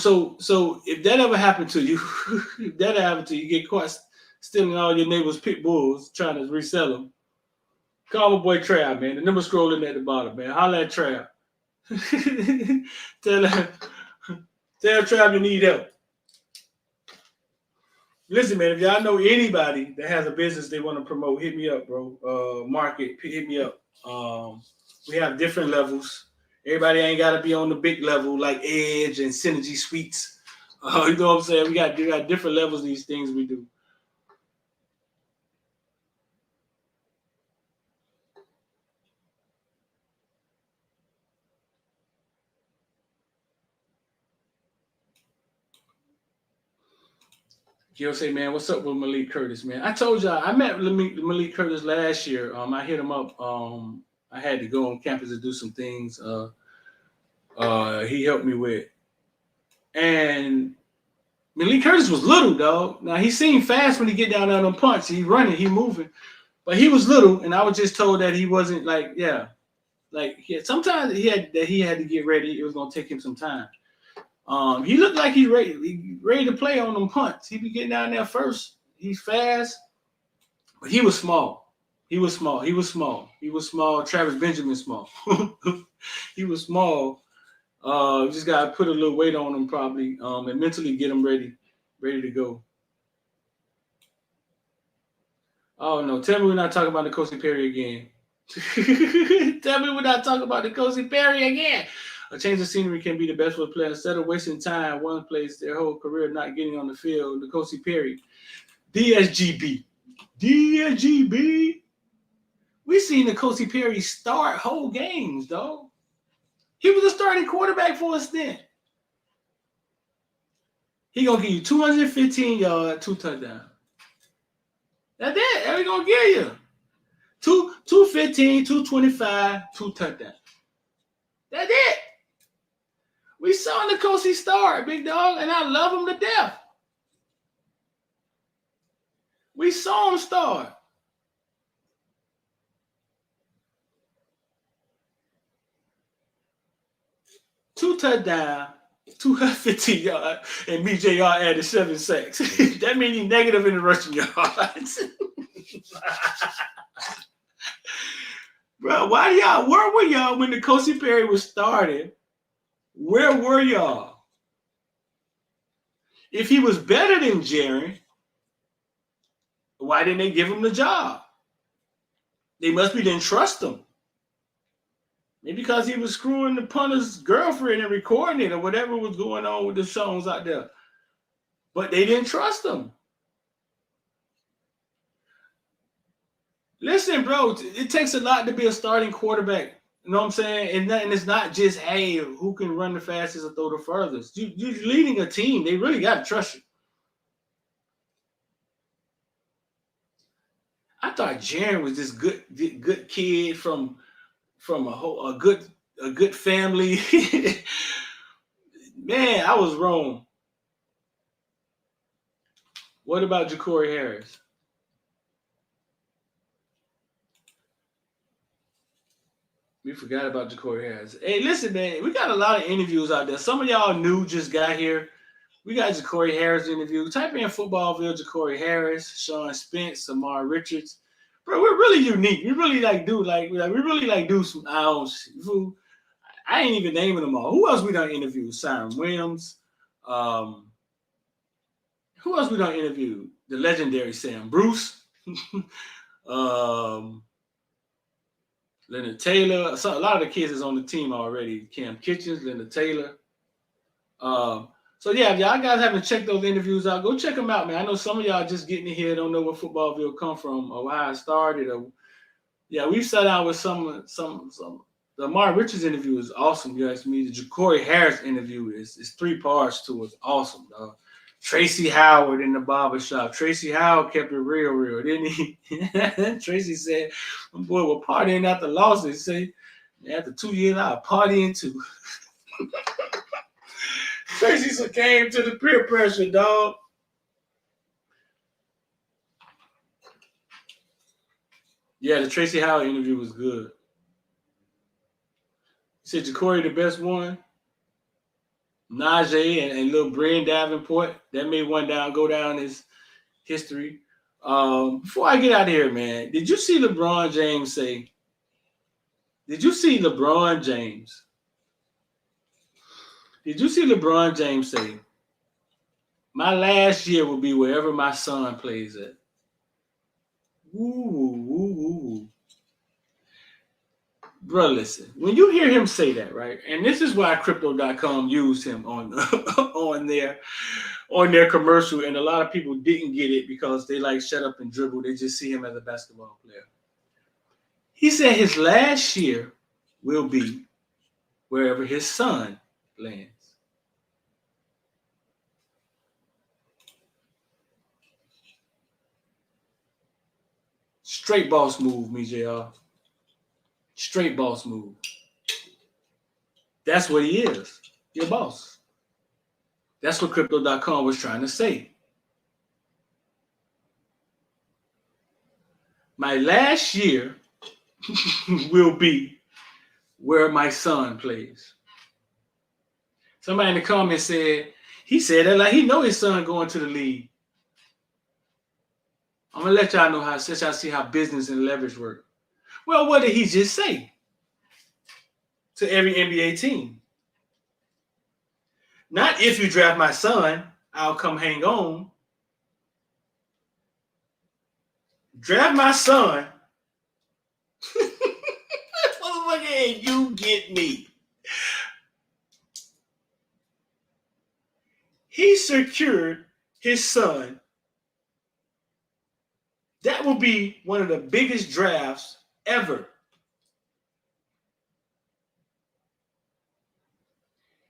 Speaker 1: if that ever happened to you, you get caught stealing all your neighbor's pit bulls, trying to resell them. Call my boy Trav, man. The number scrolling at the bottom, man. Holla at Trav. Tell Trav you need help. Listen, man, if y'all know anybody that has a business they want to promote, hit me up, bro. Market, hit me up. We have different levels. Everybody ain't got to be on the big level like Edge and Synergy Suites. You know what I'm saying? We got different levels of these things we do. Gil say, man, what's up with Malik Curtis, man? I told y'all, I met Malik Curtis last year. I hit him up. I had to go on campus to do some things he helped me with. And Malik Curtis was little, dog. Now, he seemed fast when he get down on them punts. He running, he moving. But he was little, and I was just told that he wasn't sometimes he had to get ready. It was going to take him some time. He looked like he's ready to play on them punts. He be getting down there first. He's fast, but he was small. He was small. Travis Benjamin small. He was small. Just got to put a little weight on him probably, and mentally get him ready to go. Oh no! Tell me we're not talking about the Cozy Perry again. Tell me we're not talking about the Cozy Perry again. A change of scenery can be the best for the player. Instead of wasting time one place their whole career not getting on the field, the Cozy Perry. DSGB. We seen the Cozy Perry start whole games, dog. He was a starting quarterback for a stint. He gonna give you 215 yards, 2 touchdowns. That's it. That's what he gonna give you. 215, 225, 2 touchdowns. That's it. We saw Nkosi start, big dog, and I love him to death. We saw him start. Two touchdowns, 215 yards, and BJR added 7 sacks. That means he's negative in the rushing yards. Bro, where were y'all when the Cozy Perry was started? Where were y'all? If he was better than Jaren, why didn't they give him the job? They didn't trust him. Maybe because he was screwing the punter's girlfriend and recording it or whatever was going on with the songs out there. But they didn't trust him. Listen, bro, it takes a lot to be a starting quarterback. You know what I'm saying? And it's not just, hey, who can run the fastest or throw the furthest. You're leading a team. They really got to trust you. I thought Jaren was this good kid from a good family. Man, I was wrong. What about Ja'Cory Harris? We forgot about Ja'Cory Harris. Hey, listen, man, we got a lot of interviews out there. Some of y'all new just got here. We got Ja'Cory Harris interview. Type in Footballville, Ja'Cory Harris, Sean Spence, Samar Richards. Bro, we're really unique. We really do some I ain't even naming them all. Who else we done interviewed? Siren Williams. Who else we done interviewed? The legendary Sam Bruce. Leonard Taylor. So a lot of the kids is on the team already. Cam Kitchens, Leonard Taylor. So yeah, if y'all guys haven't checked those interviews out, go check them out, man. I know some of y'all just getting in here, don't know where Footballville come from or how it started. Or yeah, we've sat down with some. The Amari Richards interview is awesome. You ask me. The Ja'Cory Harris interview is 3 parts to it. It's awesome, dog. Tracy Howard in the barbershop. Tracy Howard kept it real, didn't he? Tracy said, boy, we're partying after losses. He said, after 2 years, I was partying too. Tracy succumbed to the peer pressure, dog. Yeah, the Tracy Howard interview was good. He said Ja'Cory the best one. Najee and little Brian Davenport. That made one go down his history. Before I get out of here, man, did you see LeBron James say? Did you see LeBron James? Did you see LeBron James say, my last year will be wherever my son plays at? Ooh. Bro, listen, when you hear him say that, right? And this is why Crypto.com used him on their commercial, and a lot of people didn't get it because they like shut up and dribble. They just see him as a basketball player. He said his last year will be wherever his son lands. Straight boss move, me, JR. Straight boss move. That's what he is. Your boss. That's what Crypto.com was trying to say. My last year will be where my son plays. Somebody in the comments said, he said that like he know his son going to the league. I'm going to let y'all know how, since y'all see how business and leverage work. Well, what did he just say to every NBA team? Not if you draft my son, I'll come hang on. Draft my son. And you get me. He secured his son. That will be one of the biggest drafts ever.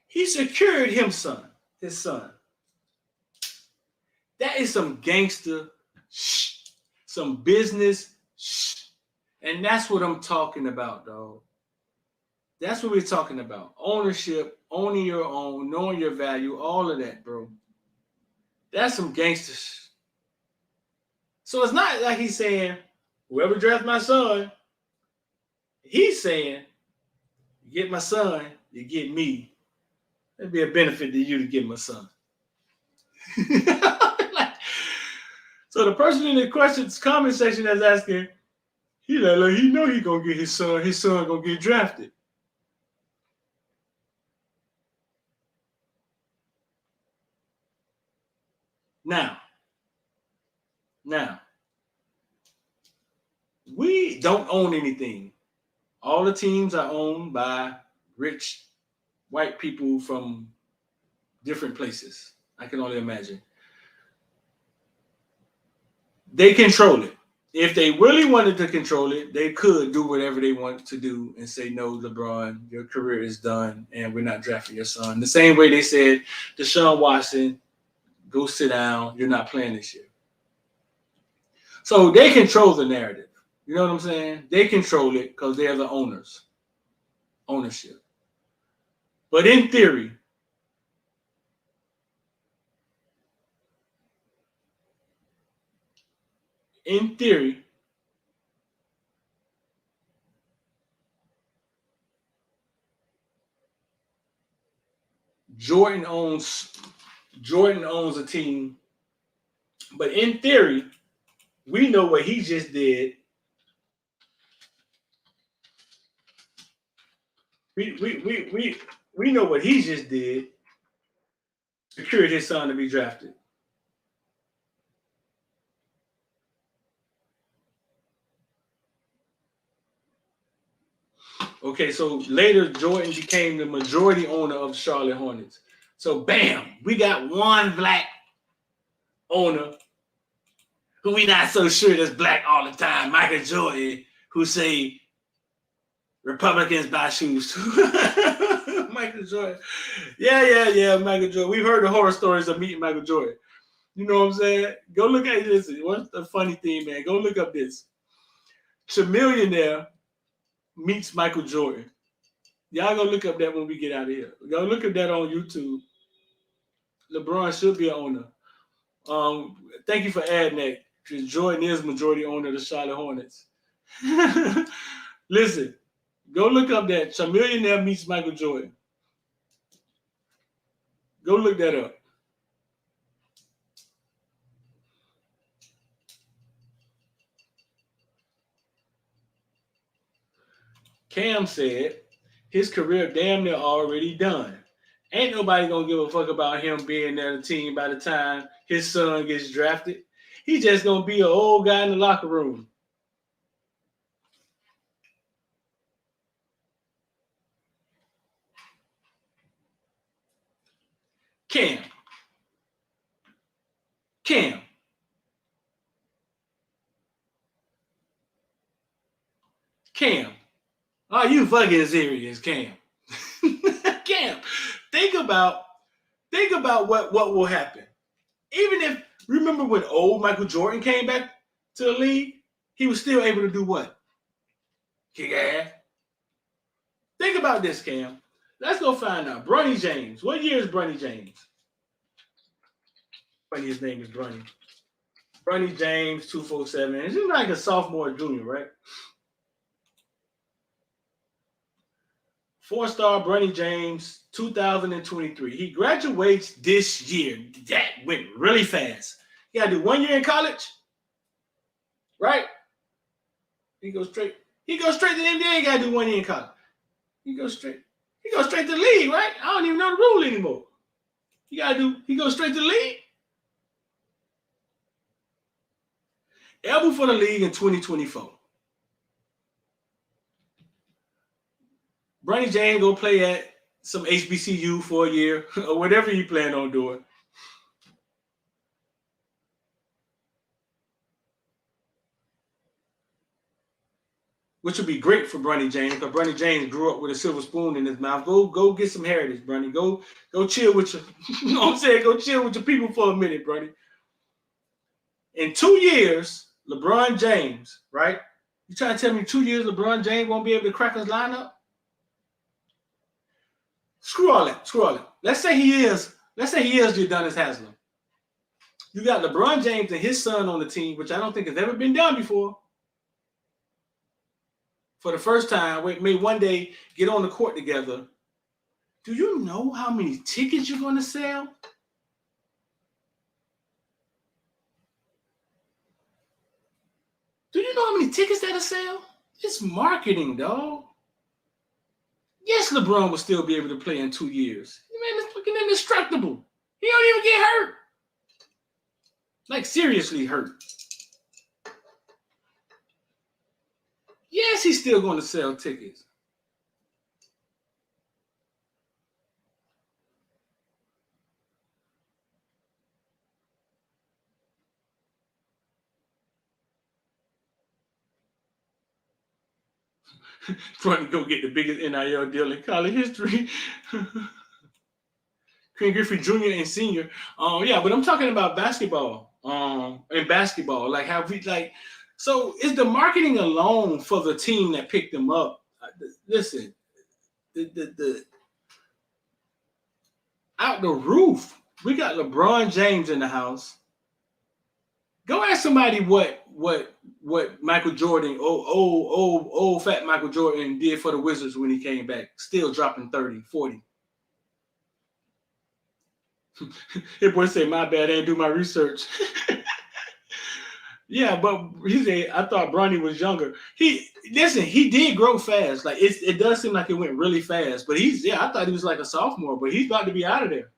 Speaker 1: He secured his son. That is some gangster shh, some business shh. And that's what I'm talking about, dog. That's what we're talking about. Ownership, owning your own, knowing your value, all of that, bro. That's some gangster shh. So it's not like he's saying, whoever drafts my son, he's saying, you get my son, you get me. That'd be a benefit to you to get my son. So the person in the comment section that's asking, he know he gonna get his son gonna get drafted. Now, we don't own anything. All the teams are owned by rich white people from different places. I can only imagine. They control it. If they really wanted to control it, they could do whatever they want to do and say, no, LeBron, your career is done and we're not drafting your son. The same way they said, Deshaun Watson, go sit down, you're not playing this year. So they control the narrative. You know what I'm saying? They control it because they're the owners. Ownership. But in theory, Jordan owns a team. But in theory, we know what he just did. We know what he just did. Secured his son to be drafted. Okay, so later Jordan became the majority owner of the Charlotte Hornets. So bam, we got one black owner who we not so sure that's black all the time, Michael Jordan, who say Republicans buy shoes too. Michael Jordan. Yeah, Michael Jordan. We've heard the horror stories of meeting Michael Jordan. You know what I'm saying? Go look at this. What's the funny thing, man? Go look up this. Chamillionaire meets Michael Jordan. Y'all go look up that when we get out of here. Go look at that on YouTube. LeBron should be an owner. Thank you for adding that, because Jordan is majority owner of the Charlotte Hornets. Listen, go look up that Chamillionaire meets Michael Jordan. Go look that up. Cam said his career damn near already done. Ain't nobody gonna give a fuck about him being there the team by the time his son gets drafted. He just gonna be an old guy in the locker room. Cam. Are you fucking serious, Cam? Cam, think about what will happen. Even if, remember when old Michael Jordan came back to the league, he was still able to do what? Kick ass. Think about this, Cam. Let's go find out. Bronny James. What year is Bronny James? Funny, his name is Bronny. Bronny James, 247. He's like a sophomore or junior, right? 4-star Bronny James, 2023. He graduates this year. That went really fast. He got to do 1 year in college, right? He goes straight to the NBA. He got to do 1 year in college. He goes straight to the league, right? I don't even know the rule anymore. He goes straight to the league. Eligible for the league in 2024. Bronny James go play at some HBCU for a year or whatever he planned on doing. Which would be great for Bronny James, because Bronny James grew up with a silver spoon in his mouth. Go get some heritage, Bronny. Go chill with your, you know what I'm saying? Go chill with your people for a minute, Bronny. In 2 years, LeBron James, right? You trying to tell me 2 years LeBron James won't be able to crack his lineup? Screw all that. Let's say he is Udonis Haslem. You got LeBron James and his son on the team, which I don't think has ever been done before. For the first time, we may one day get on the court together. Do you know how many tickets you're going to sell? Do you know how many tickets that'll sell? It's marketing, dog. Yes, LeBron will still be able to play in 2 years. Man, it's fucking indestructible. He don't even get hurt. Like, seriously hurt. Yes, he's still going to sell tickets. Trying to go get the biggest NIL deal in college history. Ken Griffey Jr. and Senior. Yeah, but I'm talking about basketball. And basketball. Like, have we, like, so is the marketing alone for the team that picked them up? Listen, the out the roof. We got LeBron James in the house. Go ask somebody what Michael Jordan, old fat Michael Jordan did for the Wizards when he came back, still dropping 30, 40. Hey, boy, say, my bad, I didn't do my research. Yeah, but he said I thought Bronny was younger. He did grow fast. Like it does seem like it went really fast. But I thought he was like a sophomore, but he's about to be out of there.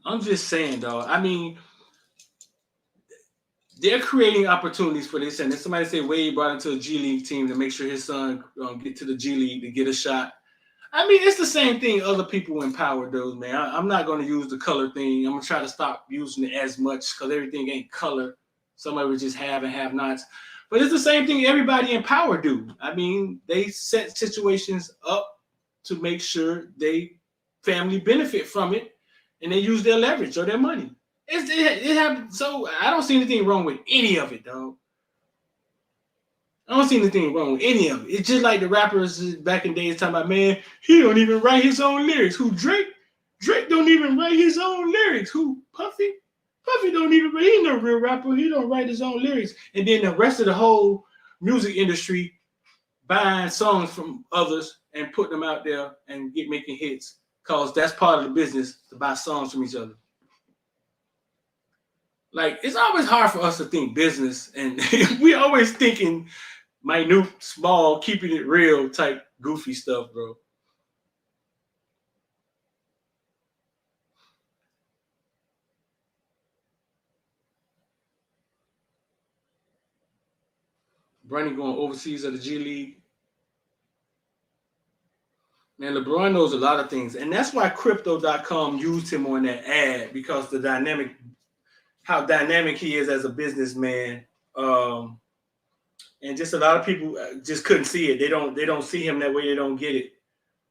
Speaker 1: I'm just saying, dog. I mean, they're creating opportunities for this, and then somebody say Wade brought him to a G League team to make sure his son get to the G League to get a shot. I mean, it's the same thing other people in power do, man. I'm not going to use the color thing. I'm going to try to stop using it as much because everything ain't color. Some of it just have and have nots. But it's the same thing everybody in power do. I mean, they set situations up to make sure they family benefit from it, and they use their leverage or their money. It happens. So I don't see anything wrong with any of it, dog. I don't see anything wrong with any of it. It's just like the rappers back in days talking about, man, he don't even write his own lyrics. Who, Drake? Drake don't even write his own lyrics. Who, Puffy? Puffy don't even write. He's no real rapper. He don't write his own lyrics. And then the rest of the whole music industry buying songs from others and putting them out there and making hits because that's part of the business to buy songs from each other. Like, it's always hard for us to think business, and we always thinking minute, small, keeping it real type goofy stuff, bro. Bronny going overseas at the G League. Man, LeBron knows a lot of things, and that's why Crypto.com used him on that ad because how dynamic he is as a businessman. And just a lot of people just couldn't see it. They don't see him that way. They don't get it.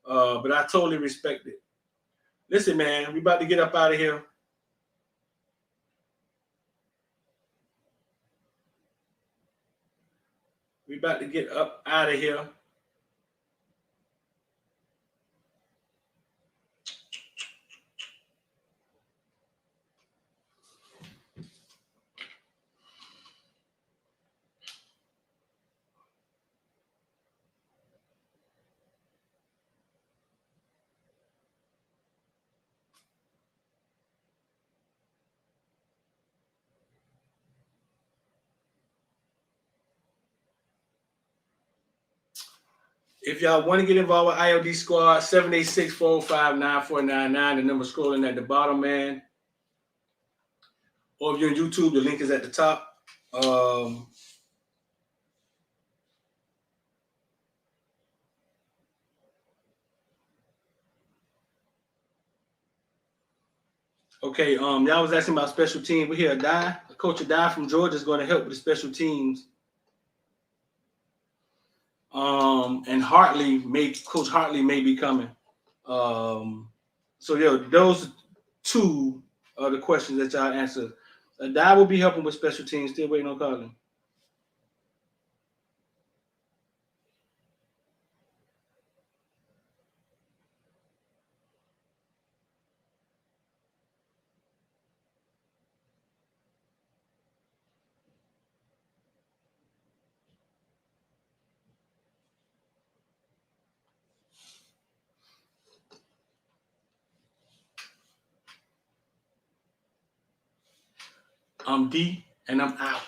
Speaker 1: But I totally respect it. Listen, man, we about to get up out of here. We about to get up out of here. If y'all want to get involved with IOD Squad, 786-405-9499. The number scrolling at the bottom, man. Or if you're on YouTube, the link is at the top. Okay, y'all was asking about special teams. We hear Coach Adai from Georgia is going to help with the special teams. And Coach Hartley may be coming. So yeah, those two are the questions that y'all answered. Adai will be helping with special teams. Still waiting on calling. I'm D, and I'm out.